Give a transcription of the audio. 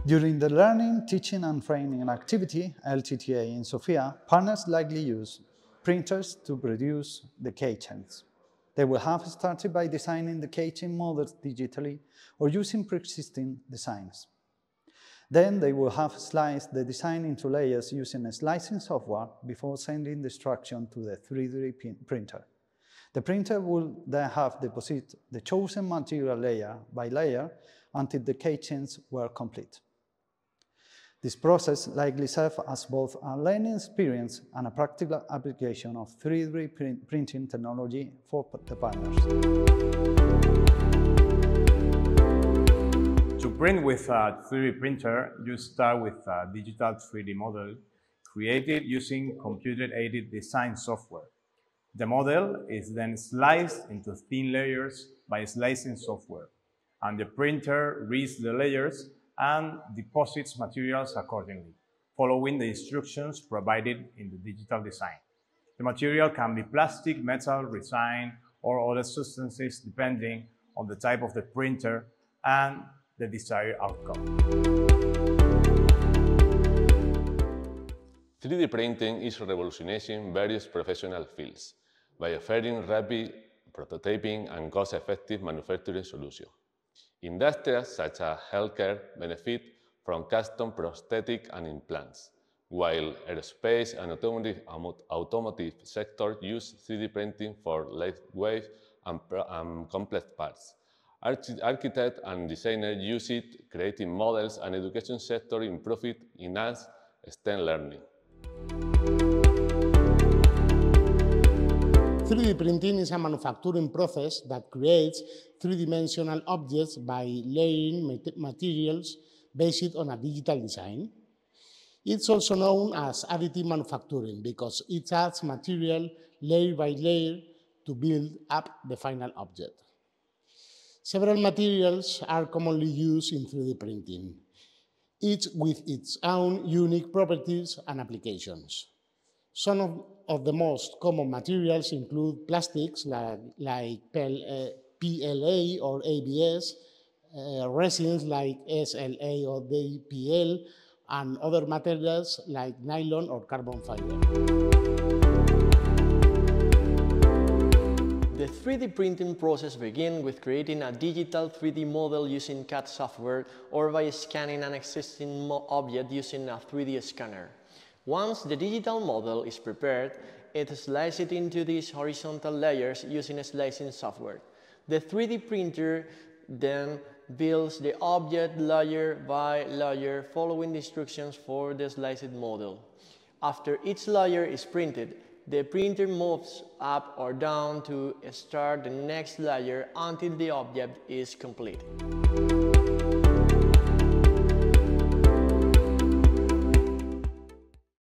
During the Learning, Teaching and Training activity, LTTA in Sofia, partners likely use printers to produce the keychains. They will have started by designing the keychain models digitally or using pre-existing designs. Then they will have sliced the design into layers using a slicing software before sending the instruction to the 3D printer. The printer will then have deposited the chosen material layer by layer until the keychains were complete. This process likely serves as both a learning experience and a practical application of 3D printing technology for the partners. To print with a 3D printer, you start with a digital 3D model created using computer-aided design software. The model is then sliced into thin layers by slicing software, and the printer reads the layers and deposits materials accordingly, following the instructions provided in the digital design. The material can be plastic, metal, resin, or other substances depending on the type of the printer and the desired outcome. 3D printing is revolutionizing various professional fields by offering rapid prototyping and cost-effective manufacturing solutions. Industries such as healthcare benefit from custom prosthetics and implants, while aerospace and automotive sectors use 3D printing for lightweight and complex parts. Architects and designers use it, creating models, and education sector improve it, enhance STEM learning. 3D printing is a manufacturing process that creates three-dimensional objects by layering materials based on a digital design. It's also known as additive manufacturing because it adds material layer by layer to build up the final object. Several materials are commonly used in 3D printing, each with its own unique properties and applications. Some of the most common materials include plastics like PLA or ABS, resins like SLA or DPL, and other materials like nylon or carbon fiber. The 3D printing process begins with creating a digital 3D model using CAD software or by scanning an existing object using a 3D scanner. Once the digital model is prepared, it is sliced into these horizontal layers using slicing software. The 3D printer then builds the object layer by layer following the instructions for the sliced model. After each layer is printed, the printer moves up or down to start the next layer until the object is complete.